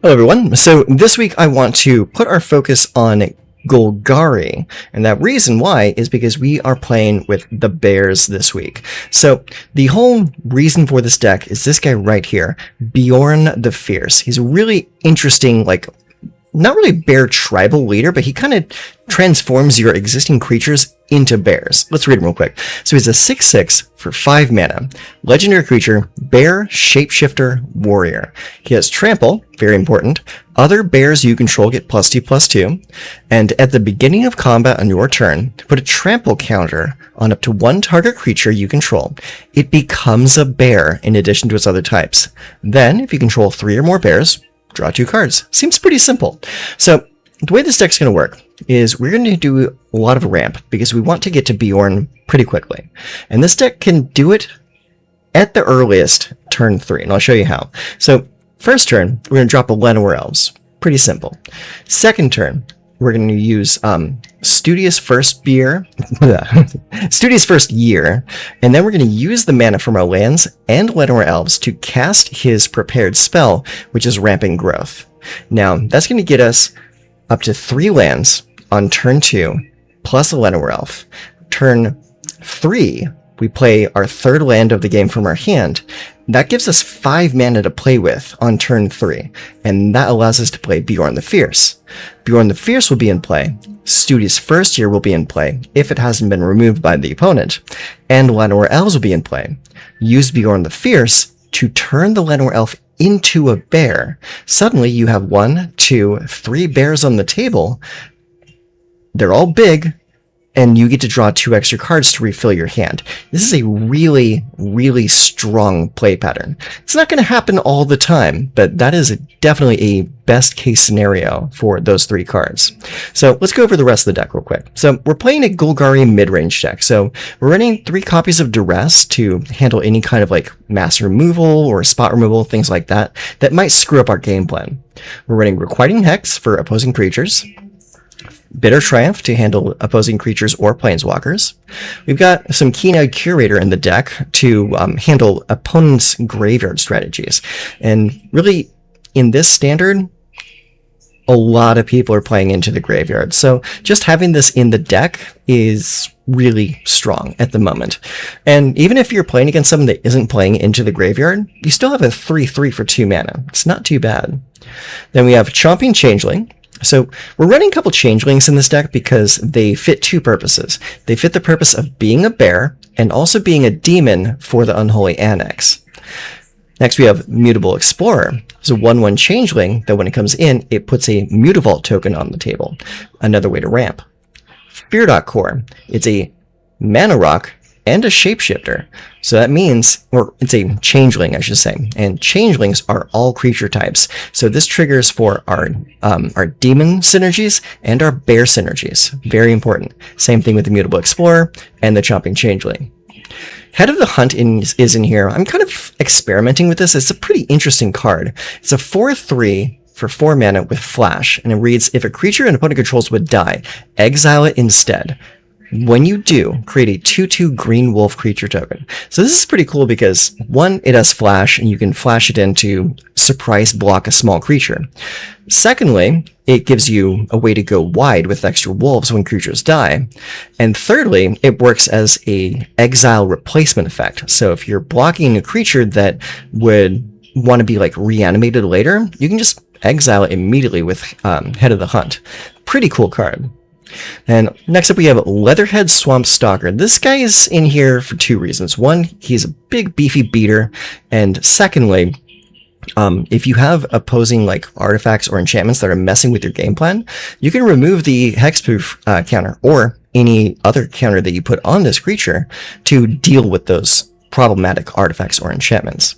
Hello everyone, so this week I want to put our focus on Golgari, and that reason why is because we are playing with the bears this week. So the whole reason for this deck is this guy right here, Beorn the Fierce. He's a really interesting, not really bear tribal leader, but he kind of transforms your existing creatures into bears. Let's read him real quick. So he's a 6/6 for 5 mana. Legendary creature, bear, shapeshifter, warrior. He has trample, very important. Other bears you control get +2/+2. And at the beginning of combat on your turn, put a trample counter on up to one target creature you control. It becomes a bear in addition to its other types. Then, if you control 3 or more bears, draw 2 cards. Seems pretty simple. So the way this deck's going to work is we're going to do a lot of ramp because we want to get to Beorn pretty quickly. And this deck can do it at the earliest turn 3, and I'll show you how. So first turn, we're going to drop a Llanowar Elves. Pretty simple. Second turn, we're going to use Studious First Year, and then we're going to use the mana from our lands and Llanowar Elves to cast his prepared spell, which is Ramping Growth. Now, that's going to get us up to 3 lands on turn 2, plus a Llanowar Elf. Turn 3, we play our 3rd land of the game from our hand. That gives us 5 mana to play with on turn 3, and that allows us to play Beorn the Fierce. Beorn the Fierce will be in play. Studious First Year will be in play, if it hasn't been removed by the opponent, and Llanowar Elves will be in play. Use Beorn the Fierce to turn the Llanowar Elf into a bear. Suddenly you have 1, 2, 3 bears on the table. They're all big, and you get to draw 2 extra cards to refill your hand. This is a really, really strong play pattern. It's not going to happen all the time, but that is definitely a best case scenario for those 3 cards. So let's go over the rest of the deck real quick. So we're playing a Golgari mid-range deck. So we're running 3 copies of Duress to handle any kind of mass removal or spot removal, things like that, that might screw up our game plan. We're running Requiting Hex for opposing creatures. Bitter Triumph to handle opposing creatures or planeswalkers. We've got some Keen-Eyed Curator in the deck to handle opponents' graveyard strategies. And really, in this standard, a lot of people are playing into the graveyard. So just having this in the deck is really strong at the moment. And even if you're playing against someone that isn't playing into the graveyard, you still have a 3/3 for 2 mana. It's not too bad. Then we have Chomping Changeling. So we're running a couple changelings in this deck because they fit 2 purposes. They fit the purpose of being a bear and also being a demon for the Unholy Annex. Next we have Mutable Explorer. It's a 1/1 changeling that when it comes in, it puts a Mutavault token on the table. Another way to ramp. Firdoch Core. It's a mana rock and a shapeshifter. So that means, or it's a changeling, I should say. And changelings are all creature types. So this triggers for our demon synergies and our bear synergies. Very important. Same thing with the Mutable Explorer and the Chomping Changeling. Head of the Hunt is in here. I'm kind of experimenting with this. It's a pretty interesting card. It's a 4/3 for 4 mana with flash, and it reads, if a creature an opponent controls would die, exile it instead. When you do, create a 2/2 green wolf creature token. So this is pretty cool because, 1, it has flash, and you can flash it in to surprise block a small creature. Secondly, it gives you a way to go wide with extra wolves when creatures die. And thirdly, it works as a exile replacement effect. So if you're blocking a creature that would want to be reanimated later, you can just exile it immediately with Head of the Hunt. Pretty cool card. And next up we have Leatherhead Swamp Stalker. This guy is in here for 2 reasons. 1, he's a big beefy beater, and secondly, if you have opposing artifacts or enchantments that are messing with your game plan, you can remove the hexproof counter or any other counter that you put on this creature to deal with those problematic artifacts or enchantments.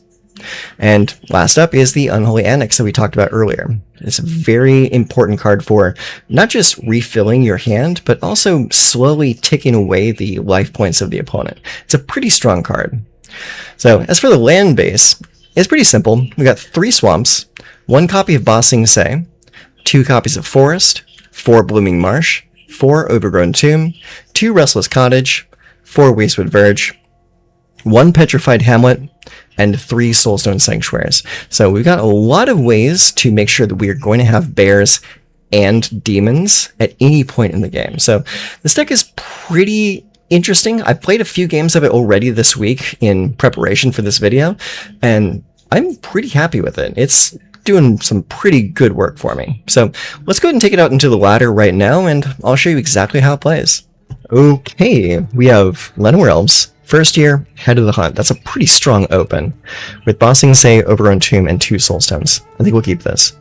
And last up is the Unholy Annex that we talked about earlier. It's a very important card for not just refilling your hand, but also slowly ticking away the life points of the opponent. It's a pretty strong card. So as for the land base, it's pretty simple. We got 3 swamps, 1 copy of Bossing Say, 2 copies of Forest, 4 Blooming Marsh, 4 Overgrown Tomb, 2 Restless Cottage, 4 Wastewood Verge, 1 Petrified Hamlet, and 3 Soulstone Sanctuaries. So we've got a lot of ways to make sure that we are going to have bears and demons at any point in the game. So this deck is pretty interesting. I've played a few games of it already this week in preparation for this video, and I'm pretty happy with it. It's doing some pretty good work for me. So let's go ahead and take it out into the ladder right now, and I'll show you exactly how it plays. Okay, we have Llanowar Elves, first year, head of the hunt. That's a pretty strong open, with Bossing Say, Overgrown Tomb, and 2 Soulstones. I think we'll keep this.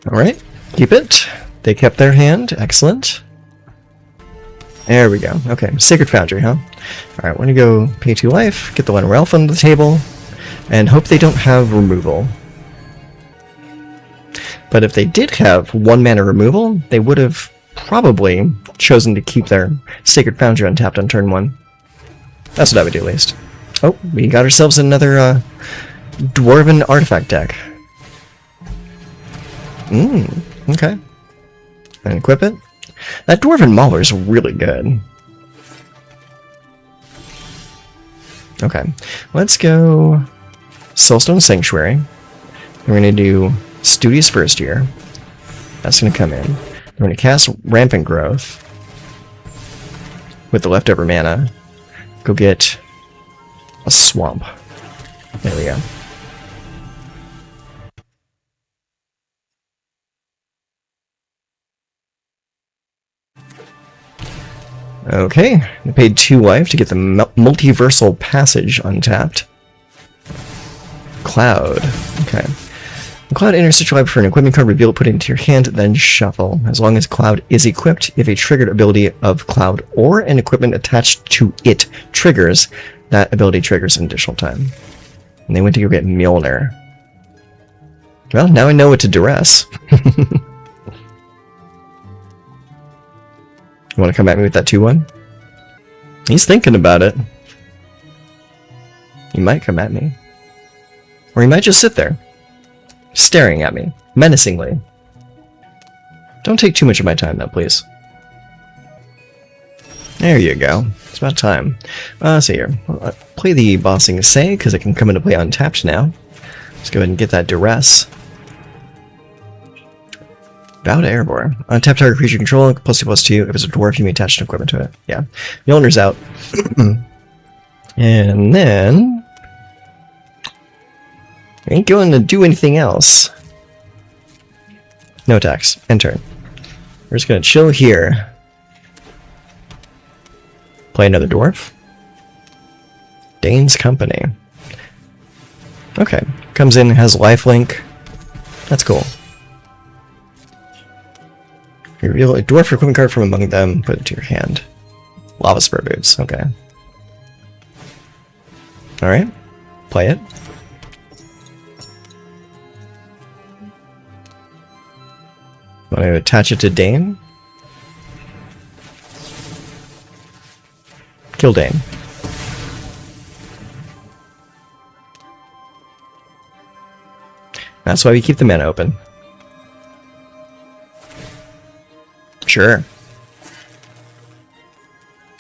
Alright, keep it. They kept their hand. Excellent. There we go. Okay, Sacred Foundry, huh? Alright, we're gonna go pay 2 life, get the Llanowar Elf on the table, and hope they don't have removal. But if they did have 1 mana removal, they would have probably chosen to keep their Sacred Foundry untapped on turn 1. That's what I would do, at least. Oh, we got ourselves another Dwarven artifact deck. Okay. And equip it. That Dwarven Mauler is really good. Okay, let's go Soulstone Sanctuary. We're going to do Studious First Year. That's going to come in. We're going to cast Rampant Growth with the leftover mana. Go get a Swamp. There we go. Okay, I paid 2 life to get the Multiversal Passage untapped. Cloud. Okay. When Cloud enters such a life for an equipment card, reveal it, put it into your hand, then shuffle. As long as Cloud is equipped, if a triggered ability of Cloud or an equipment attached to it triggers, that ability triggers an additional time. And they went to go get Mjolnir. Well, now I know what to Duress. You want to come at me with that 2-1? He's thinking about it. He might come at me. Or he might just sit there, staring at me, menacingly. Don't take too much of my time, though, please. There you go. It's about time. Let's see here. I'll play the Bossing Say, because it can come into play untapped now. Let's go ahead and get that Duress. Bow to Erebor. Untap target creature control, +2/+2. If it's a dwarf, you may attach an equipment to it. Yeah. Mjolnir's out. And then I ain't going to do anything else. No attacks. End turn. We're just going to chill here. Play another dwarf. Dane's Company. Okay. Comes in, has lifelink. That's cool. You reveal a dwarf equipment card from among them, put it to your hand. Lava Spur Boots, okay. Alright, play it. Want to attach it to Dane? Kill Dane. That's why we keep the mana open. Sure.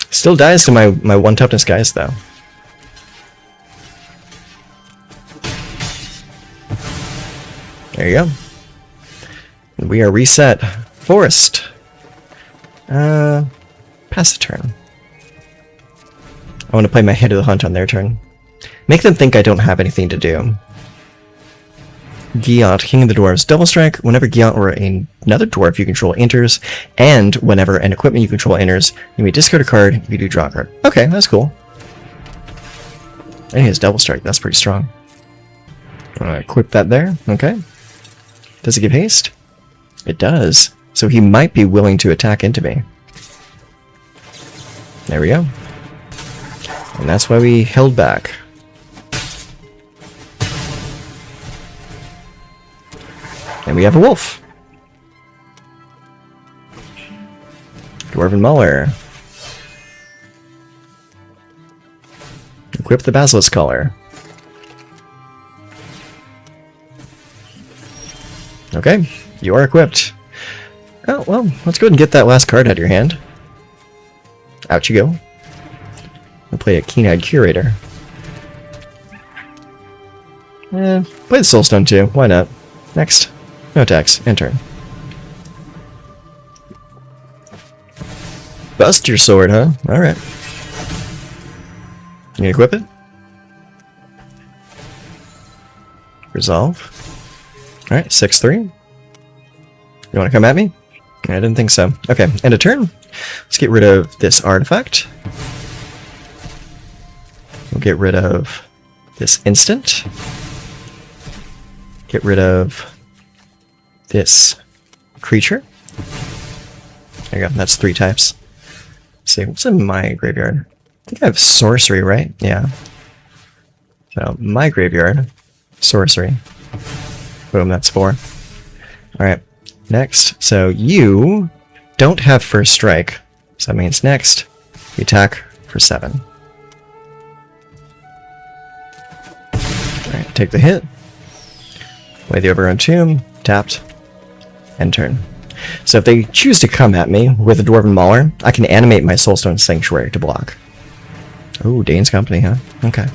Still dies to my one toughness guys, though. There you go. We are reset. Forest. Pass a turn. I want to play my Head of the Hunt on their turn. Make them think I don't have anything to do. Giant, King of the Dwarves. Double strike. Whenever Giant or another dwarf you control enters, and whenever an equipment you control enters, you may discard a card if you do draw a card. Okay, that's cool. And he has double strike. That's pretty strong. Equip that there. Okay. Does it give haste? It does. So he might be willing to attack into me. There we go. And that's why we held back. And we have a wolf. Dwarven Mauler. Equip the Basilisk Collar. Okay, you are equipped. Oh, well, let's go ahead and get that last card out of your hand. Out you go. We'll play a Keen-Eyed Curator. Play the Soulstone too. Why not? Next. No attacks. End turn. Bust your sword, huh? Alright. You equip it? Resolve. Alright, 6-3. You want to come at me? I didn't think so. Okay, end of turn. Let's get rid of this artifact. We'll get rid of this instant. Get rid of this creature. There you go, that's 3 types. Let's see, what's in my graveyard? I think I have sorcery, right? Yeah. So, my graveyard, sorcery. Boom, that's 4. Alright, next. So, you don't have first strike. So that means next, you attack for 7. Alright, take the hit. Play the Overgrown Tomb, tapped, end turn. So if they choose to come at me with a Dwarven Mauler, I can animate my Soulstone Sanctuary to block. Oh, Dane's Company, huh? Okay.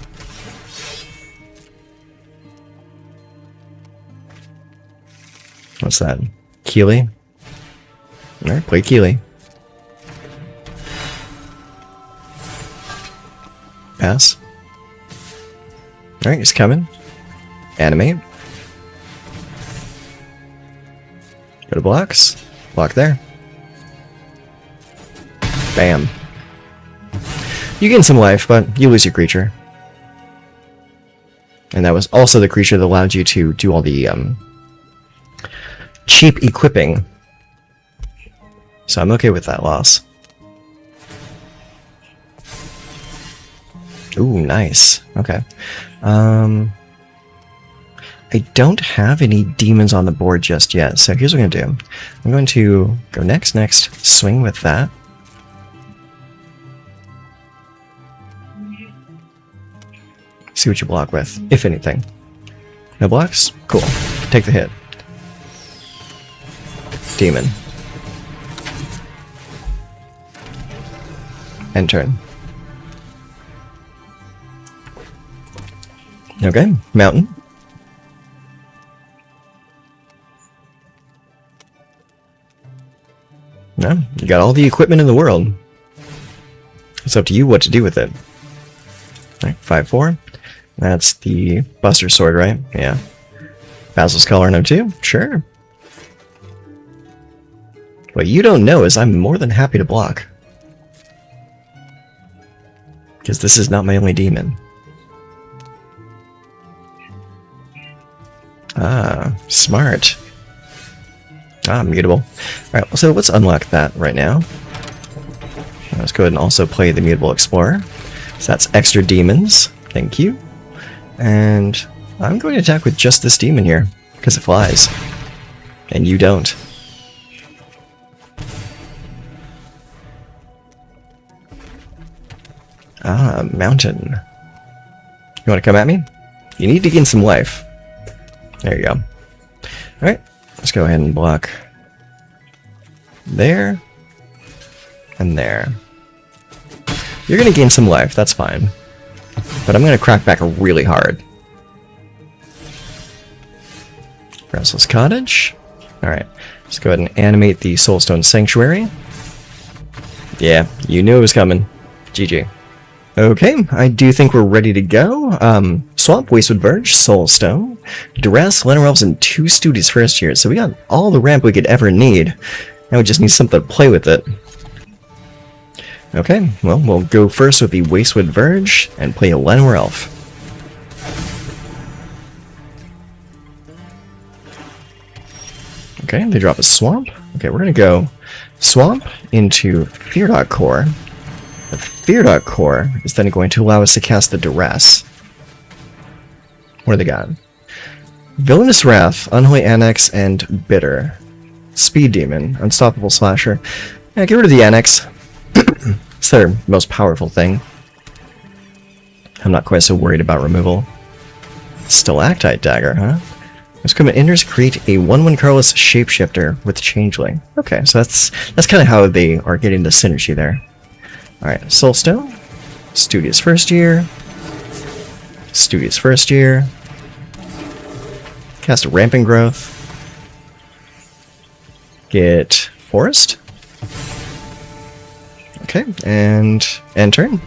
What's that? Keeley? Alright, play Keeley. Pass. Alright, he's coming. Animate. Go to blocks. Block there. Bam. You gain some life, but you lose your creature. And that was also the creature that allowed you to do all the cheap equipping. So I'm okay with that loss. Ooh, nice. Okay. I don't have any demons on the board just yet, so here's what I'm going to do. I'm going to go next, swing with that. See what you block with, if anything. No blocks? Cool. Take the hit. Demon. End turn. Okay, mountain. No, you got all the equipment in the world. It's up to you what to do with it. Alright, 5-4. That's the Buster Sword, right? Yeah. Basil's Collar No 2? Sure. What you don't know is I'm more than happy to block. Because this is not my only demon. Ah, smart. Ah, mutable. Alright, so let's unlock that right now. Let's go ahead and also play the Mutable Explorer. So that's extra demons. Thank you. And I'm going to attack with just this demon here, because it flies. And you don't. Ah, mountain. You want to come at me? You need to gain some life. There you go. Alright. Let's go ahead and block there and there. You're going to gain some life, that's fine. But I'm going to crack back really hard. Restless Cottage. Alright, let's go ahead and animate the Soulstone Sanctuary. Yeah, you knew it was coming. GG. Okay, I do think we're ready to go. Swamp, Wastewood Verge, Soulstone, Duress, Llanowar Elves, and 2 Studies first year. So we got all the ramp we could ever need. Now we just need something to play with it. Okay, well, we'll go first with the Wastewood Verge and play a Llanowar Elf. Okay, they drop a Swamp. Okay, we're gonna go Swamp into Firdoch Core. The Firdoch Core is then going to allow us to cast the Duress. What do they got? Villainous Wrath, Unholy Annex, and Bitter. Speed Demon, Unstoppable Slasher. Yeah, get rid of the Annex. It's their most powerful thing. I'm not quite so worried about removal. Stalactite Dagger, huh? This equipment enters, create a 1/1 colorless shapeshifter with Changeling. Okay, so that's kind of how they are getting the synergy there. Alright, Soulstone. Studious first year. Studious first year. Cast a Rampant Growth. Get Forest. Okay, and end turn.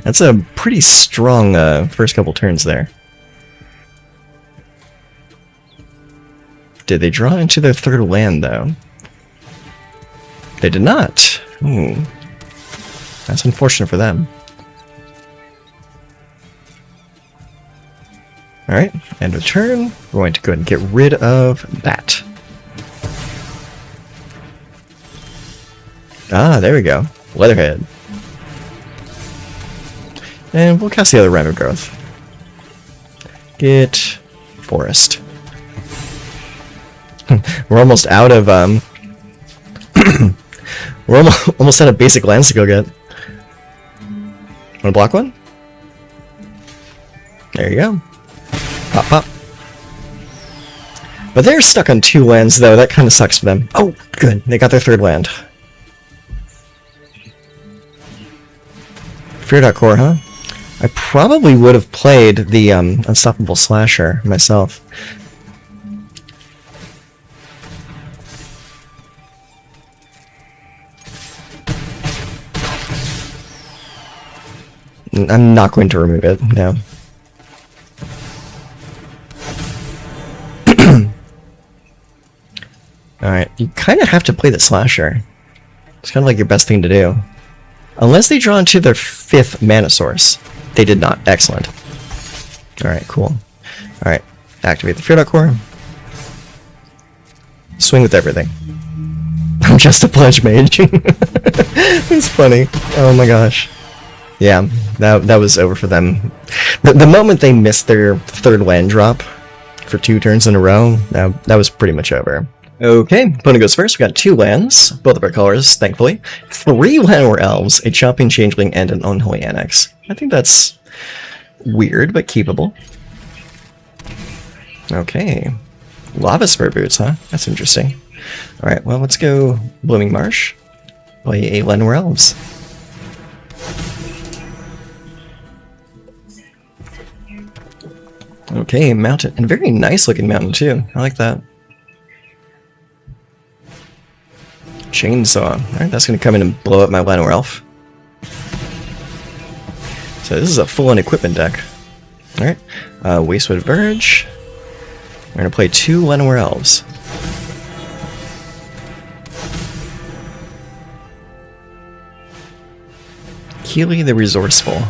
That's a pretty strong first couple turns there. Did they draw into their third land, though? They did not. Ooh. That's unfortunate for them. Alright, end of turn. We're going to go ahead and get rid of that. Ah, there we go. Leatherhead. And we'll cast the other Rampant Growth. Get Forest. We're almost out of we're almost out of basic lands to go get. Wanna block one? There you go. Pop, pop. But they're stuck on 2 lands, though. That kind of sucks for them. Oh, good. They got their 3rd land. Firdoch Core, huh? I probably would have played the Unstoppable Slasher myself. I'm not going to remove it, no. Alright, you kind of have to play the Slasher. It's kind of like your best thing to do. Unless they draw into their 5th mana source. They did not. Excellent. Alright, cool. Alright, activate the Firdoch Core. Swing with everything. I'm just a Pledge Mage. It's funny. Oh my gosh. Yeah, that was over for them. The moment they missed their 3rd land drop for 2 turns in a row, that was pretty much over. Okay, opponent goes first. We got 2 lands, both of our colors, thankfully. 3 Llanowar Elves, a Chomping Changeling, and an Unholy Annex. I think that's weird, but keepable. Okay. Lava Spur Boots, huh? That's interesting. Alright, well, let's go Blooming Marsh. Play a Llanowar Elves. Okay, mountain. And very nice looking mountain, too. I like that. Chainsaw. Alright, that's going to come in and blow up my Llanowar Elf. So this is a full-on equipment deck. Alright, Wastewood Verge. We're going to play 2 Llanowar Elves. Keely the Resourceful.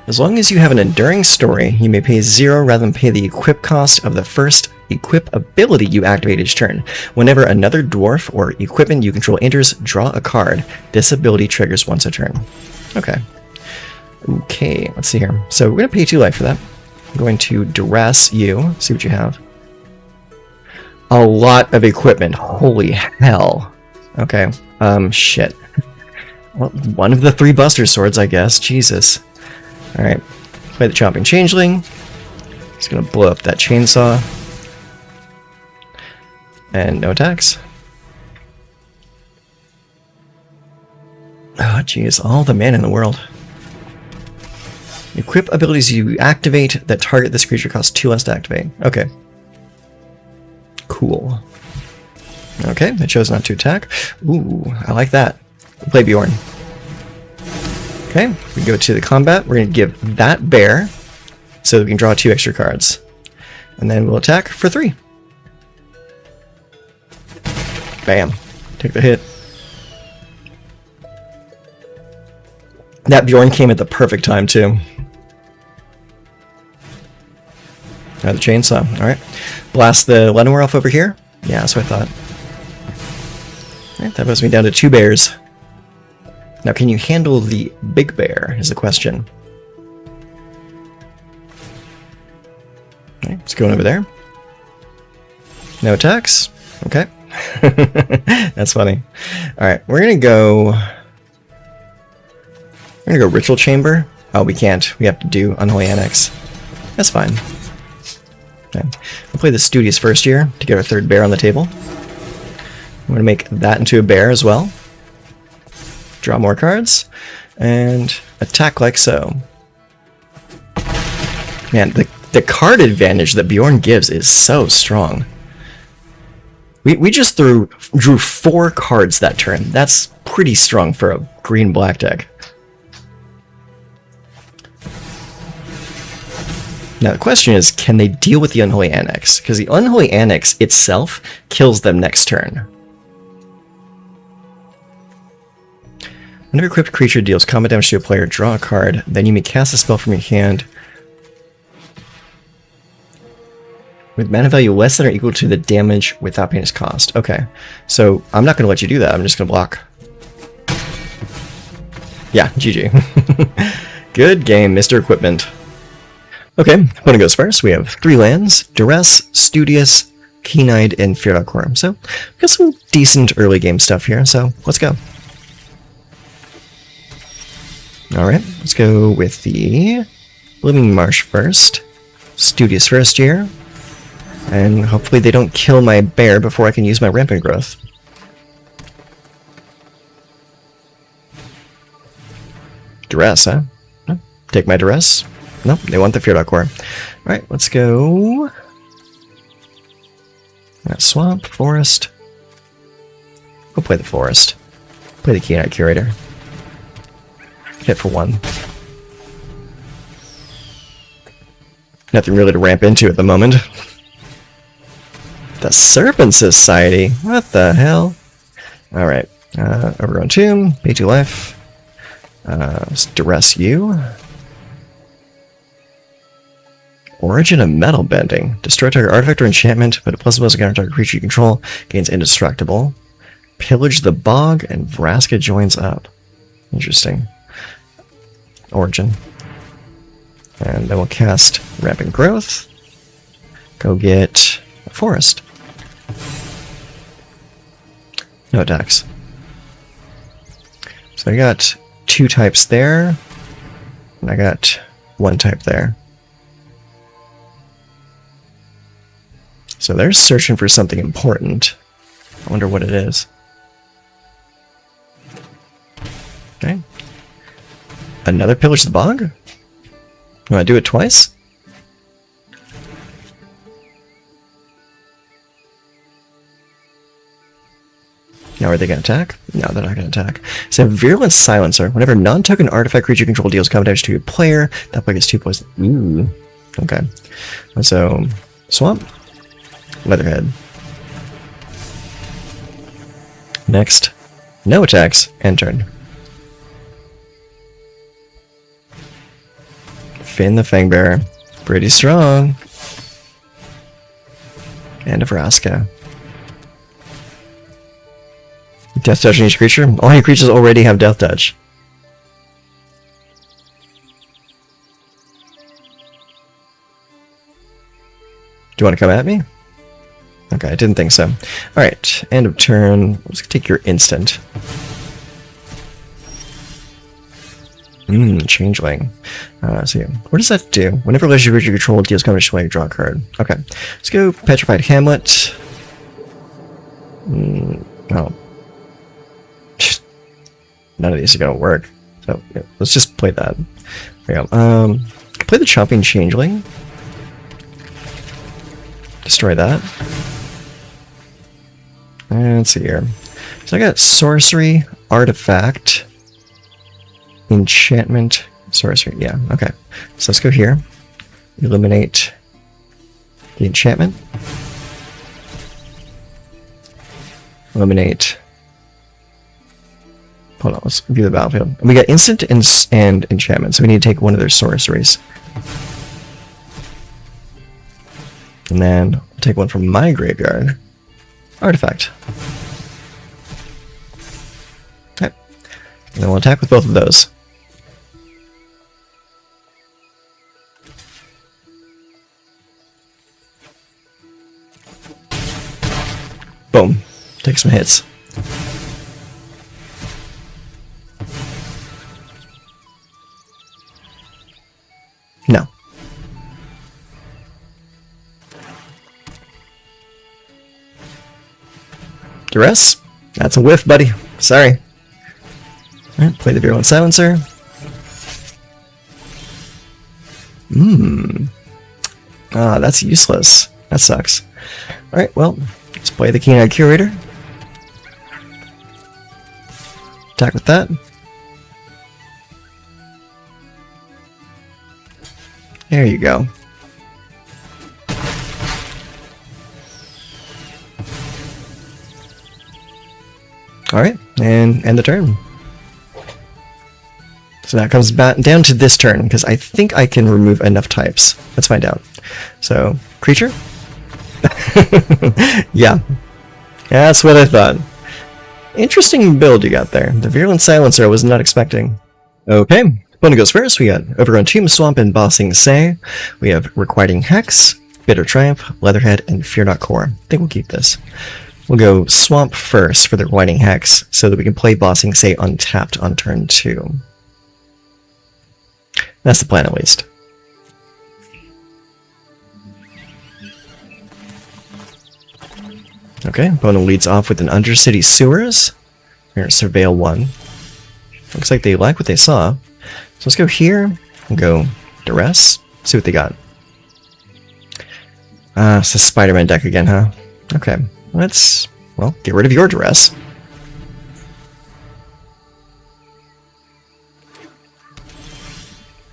As long as you have an enduring story, you may pay 0 rather than pay the equip cost of the first equip ability you activate each turn. Whenever another dwarf or equipment you control enters, draw a card. This ability triggers once a turn. Okay. Okay, let's see here. So we're going to pay 2 life for that. I'm going to Duress you, see what you have. A lot of equipment. Holy hell. Okay, shit. Well, one of the 3 Buster Swords, I guess. Jesus. Alright, play the Chomping Changeling. He's gonna blow up that chainsaw. And no attacks. Oh jeez, all the mana in the world. Equip abilities you activate that target this creature cost 2 less to activate. Okay. Cool. Okay, I chose not to attack. Ooh, I like that. We'll play Beorn. Okay, we go to the combat. We're going to give that bear so that we can draw 2 extra cards. And then we'll attack for 3. Bam. Take the hit. That Beorn came at the perfect time, too. The chainsaw. Alright. Blast the Llanowar Elf over here. Yeah, that's what I thought. Alright, that moves me down to 2 bears. Now, can you handle the big bear, is the question. Okay, let's go over there. No attacks? Okay. That's funny. Alright, we're gonna go Ritual Chamber. Oh, we can't. We have to do Unholy Annex. That's fine. Okay. We'll play the Studious first here to get our 3rd bear on the table. I'm gonna make that into a bear as well. Draw more cards, and attack like so. Man, The card advantage that Beorn gives is so strong. We just drew 4 cards that turn. That's pretty strong for a green-black deck. Now the question is, can they deal with the Unholy Annex? Because the Unholy Annex itself kills them next turn. Whenever equipped creature deals combat damage to a player, draw a card, then you may cast a spell from your hand with mana value less than or equal to the damage without paying its cost. Okay, so I'm not going to let you do that. I'm just going to block. Yeah, GG. Good game, Mr. Equipment. Okay, opponent goes first. We have 3 lands, Duress, Studious, Keen-Eyed, and Firdoch Core. So, we've got some decent early game stuff here, so let's go. Alright, let's go with the Blooming Marsh first. Studious first here. And hopefully they don't kill my bear before I can use my Rampant Growth. Duress, huh? Take my Duress? No, they want the Firdoch Core. Alright, let's go. Swamp, Forest. Go play the Forest. Play the Keen-Eyed Curator. Hit for 1. Nothing really to ramp into at the moment. The Serpent Society? What the hell? Alright. Overgrown Tomb, pay 2 life. Duress you. Origin of Metal Bending. Destroy target artifact or enchantment, but a plus +1 counter target creature you control gains indestructible. Pillage the Bog, and Vraska joins up. Interesting. Origin. And then we'll cast Rampant Growth. Go get a Forest. No attacks. So I got 2 types there, and I got 1 type there. So they're searching for something important. I wonder what it is. Okay. Another Pillage the Bog? You want to do it twice? Now are they going to attack? No, they're not going to attack. So Virulent Silencer. Whenever non-token artifact creature control deals combat damage to a player, that player gets 2 poison. Ooh. Okay. So, Swamp. Leatherhead. Next. No attacks. End turn. Finn the Fangbearer. Pretty strong. And a Vraska. Death Touch on each creature? All your creatures already have Death Touch. Do you want to come at me? Okay, I didn't think so. Alright, end of turn. Let's take your instant. Changeling. So yeah, what does that do? Whenever legendary creature control deals combat damage, you draw a card. Okay, let's go Petrified Hamlet. Oh. None of these are gonna work. So yeah, let's just play that. There we go. Play the Chomping Changeling. Destroy that. And let's see here. So I got sorcery, artifact, enchantment, sorcery. Yeah, okay. So let's go here. Eliminate the enchantment. Eliminate. Hold on, let's view the battlefield. And we got instant and enchantment, so we need to take one of their sorceries. And then I'll take one from my graveyard. Artifact. Okay. And then we'll attack with both of those. Boom. Take some hits. No. Duress? That's a whiff, buddy. Sorry. Alright, play the Virulent Silencer. Ah, that's useless. That sucks. Alright, well, let's play the Keen-Eyed Curator. Attack with that. There you go. Alright, and end the turn. So that comes back down to this turn, because I think I can remove enough types. Let's find out. So, creature? Yeah. That's what I thought. Interesting build you got there. The Virulent Silencer I was not expecting. Okay, opponent goes first. We got Overgrown Tomb, Swamp, and Bossing Say. We have Requiting Hex, Bitter Triumph, Leatherhead, and Firdoch Core. I think we'll keep this. We'll go Swamp first for the Requiting Hex, so that we can play Bossing Say untapped on turn 2. That's the plan, at least. Okay, opponent leads off with an Undercity Sewers. We're going to Surveil 1. Looks like they like what they saw. So let's go here and go Duress. See what they got. It's a Spider-Man deck again, huh? Okay, let's, well, get rid of your Duress.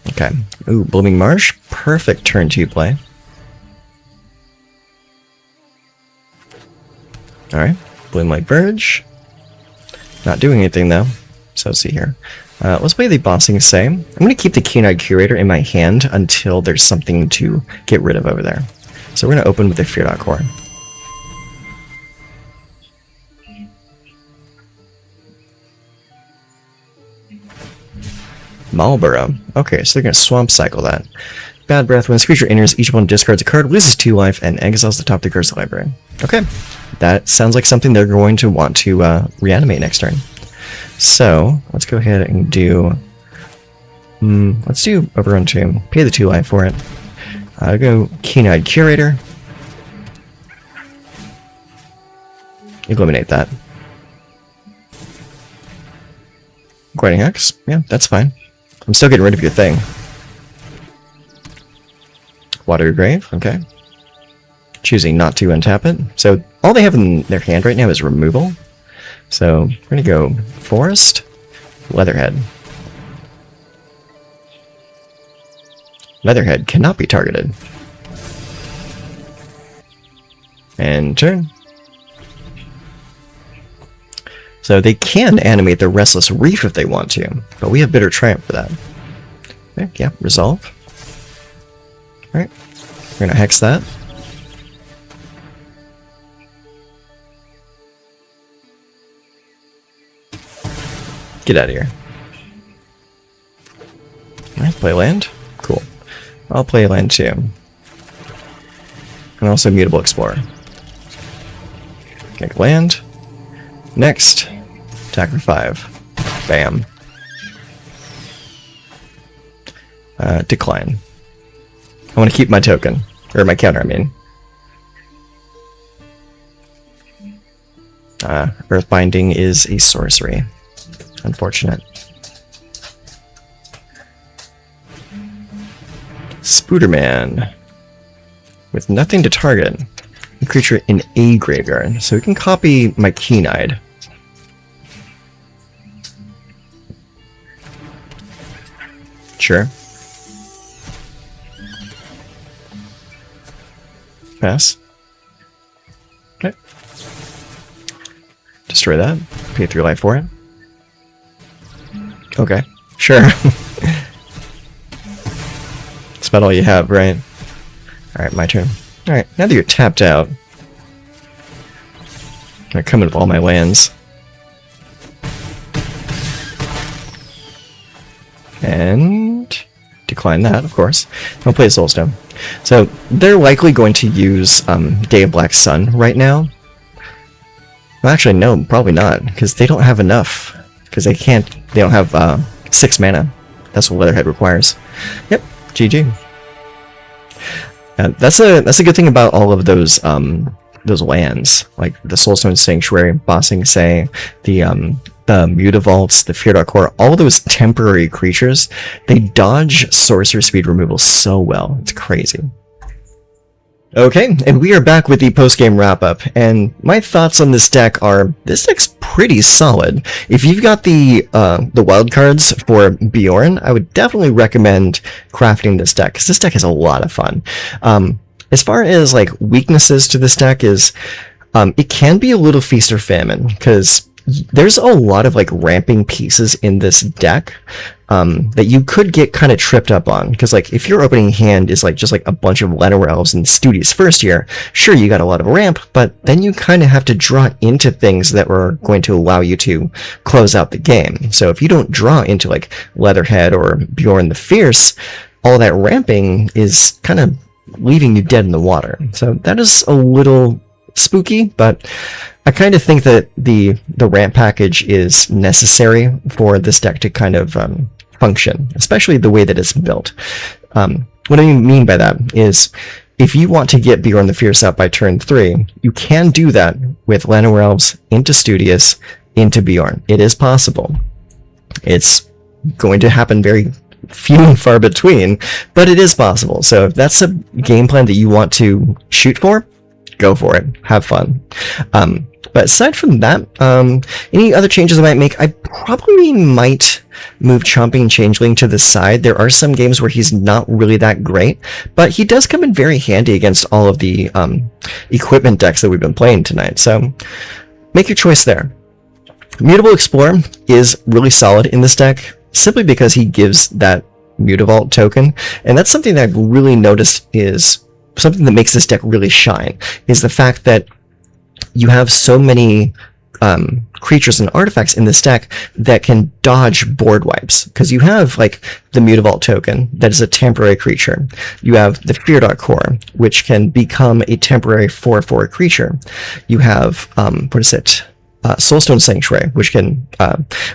Okay. Ooh, Blooming Marsh. Perfect turn 2 play. Alright. Bloom like Verge. Not doing anything though. So let's see here. Let's play the Bossing Say. I'm going to keep the Keen-Eyed Curator in my hand until there's something to get rid of over there. So we're going to open with the Firdoch Core. Marlborough. Okay, so they're going to Swamp Cycle that. Bad Breath. When this creature enters, each one discards a card, loses 2 life, and exiles the top of the curse library. Okay, that sounds like something they're going to want to reanimate next turn. So, let's go ahead and do... let's do Overgrown Tomb. Pay the 2 life for it. I'll go Keen-Eyed Curator. Eliminate that. Requiting Hex? Yeah, that's fine. I'm still getting rid of your thing. Water your Grave, okay. Choosing not to untap it. So all they have in their hand right now is removal. So we're going to go Forest, Leatherhead. Leatherhead cannot be targeted. And turn. So they can animate the Restless Reef if they want to, but we have Bitter Triumph for that. Okay, yeah, resolve. Alright, we're going to hex that. Get out of here. Alright, play land. Cool. I'll play land too. And also Mutable Explorer. Okay, land. Next. Attack for 5. Bam. Decline. I want to keep my token. Or my counter, I mean. Earthbinding is a sorcery. Unfortunate. Spooderman. With nothing to target. A creature in a graveyard. So we can copy my Keen-Eyed. Sure. Pass. Okay. Destroy that. Pay 3 life for it. Okay. Sure. That's about all you have, right? Alright, my turn. Alright, now that you're tapped out, I'm gonna come in with all my lands. And decline that, of course. I'll play Soulstone. So they're likely going to use Day of Black Sun right now. Well, actually, no, probably not, because they don't have enough. Because they don't have 6 mana. That's what Leatherhead requires. Yep, GG. That's a good thing about all of those lands, like the Soulstone Sanctuary, Bossing Say, the Mutavaults, the Firdoch Core, all those temporary creatures, they dodge sorcerer speed removal so well. It's crazy. Okay, and we are back with the post-game wrap-up, and my thoughts on this deck are, this deck's pretty solid. If you've got the wild cards for Beorn, I would definitely recommend crafting this deck, because this deck is a lot of fun. As far as like weaknesses to this deck is, it can be a little feast or famine, because there's a lot of like ramping pieces in this deck that you could get kind of tripped up on, because like if your opening hand is like just like a bunch of Llanowar Elves and Studious first year, sure, you got a lot of ramp, but then you kind of have to draw into things that are going to allow you to close out the game. So if you don't draw into like Leatherhead or Beorn the Fierce, all that ramping is kind of leaving you dead in the water. So that is a little spooky, but I kind of think that the ramp package is necessary for this deck to kind of function, especially the way that it's built. What I mean by that is, if you want to get Beorn the Fierce out by turn 3, you can do that with Llanowar Elves into Studious into Beorn. It is possible. It's going to happen very few and far between, but it is possible. So if that's a game plan that you want to shoot for, go for it. Have fun. But aside from that, any other changes I might make? I probably might move Chomping Changeling to the side. There are some games where he's not really that great, but he does come in very handy against all of the equipment decks that we've been playing tonight. So make your choice there. Mutable Explorer is really solid in this deck, simply because he gives that Mutavault token, and that's something that I've really noticed is something that makes this deck really shine, is the fact that you have so many creatures and artifacts in this deck that can dodge board wipes, because you have like the Mutavault token that is a temporary creature. You have the Firdoch Core, which can become a temporary 4/4 creature. You have what is it? Soulstone Sanctuary, which can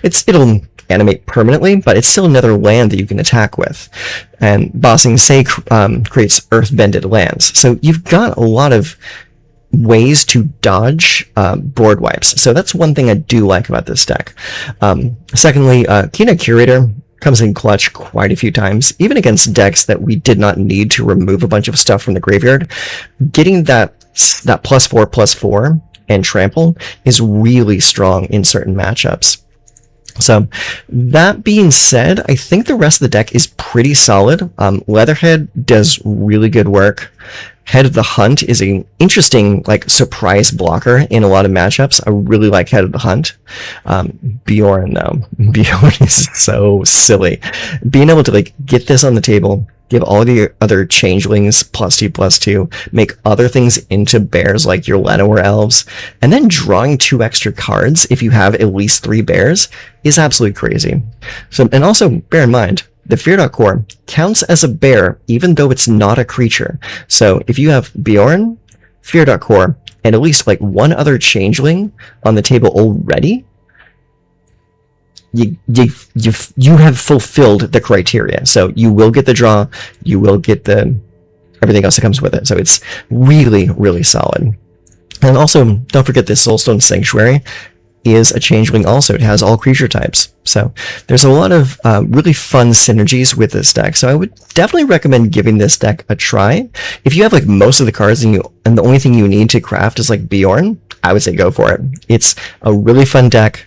it'll animate permanently, but it's still another land that you can attack with. And Bossing Say creates earth-bended lands. So you've got a lot of ways to dodge board wipes. So that's one thing I do like about this deck. Secondly, Keen-Eyed Curator comes in clutch quite a few times, even against decks that we did not need to remove a bunch of stuff from the graveyard. Getting that +4/+4 and trample is really strong in certain matchups. So that being said, I think the rest of the deck is pretty solid. Leatherhead does really good work. Head of the Hunt is an interesting like surprise blocker in a lot of matchups. I really like Head of the Hunt. Beorn though, Beorn is so silly. Being able to like get this on the table, give all the other changelings +2/+2, make other things into bears like your Llanowar Elves, and then drawing 2 extra cards if you have at least 3 bears is absolutely crazy. So, and also bear in mind, the Firdoch Core counts as a bear even though it's not a creature. So if you have Beorn, Firdoch Core, and at least like 1 other changeling on the table already, you have fulfilled the criteria. So you will get the draw, you will get the everything else that comes with it. So it's really, really solid. And also, don't forget this Soulstone Sanctuary is a changeling also. It has all creature types. So there's a lot of really fun synergies with this deck. So I would definitely recommend giving this deck a try. If you have like most of the cards and the only thing you need to craft is like Beorn, I would say go for it. It's a really fun deck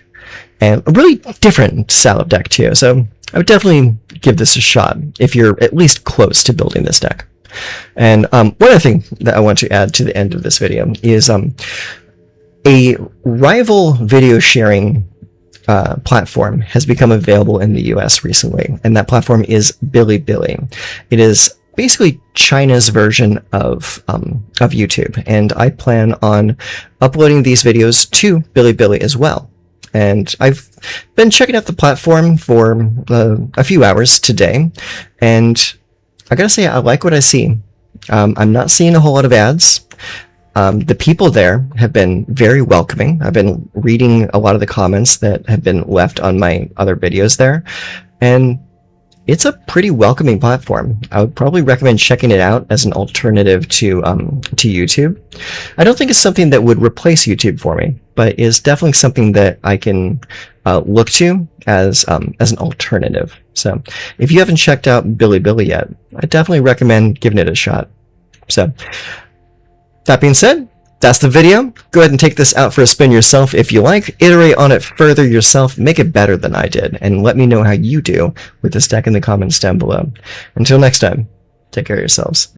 and a really different style of deck too. So I would definitely give this a shot if you're at least close to building this deck. And one other thing that I want to add to the end of this video is a rival video sharing platform has become available in the US recently, and that platform is Bilibili. It is basically China's version of YouTube, and I plan on uploading these videos to Bilibili as well. And I've been checking out the platform for a few hours today, and I gotta say, I like what I see. I'm not seeing a whole lot of ads. The people there have been very welcoming. I've been reading a lot of the comments that have been left on my other videos there, and it's a pretty welcoming platform. I would probably recommend checking it out as an alternative to YouTube. I don't think it's something that would replace YouTube for me, but is definitely something that I can look to as an alternative. So if you haven't checked out Bilibili yet, I definitely recommend giving it a shot. So That being said, that's the video. Go ahead and take this out for a spin yourself if you like. Iterate on it further yourself. Make it better than I did. And let me know how you do with this deck in the comments down below. Until next time, take care of yourselves.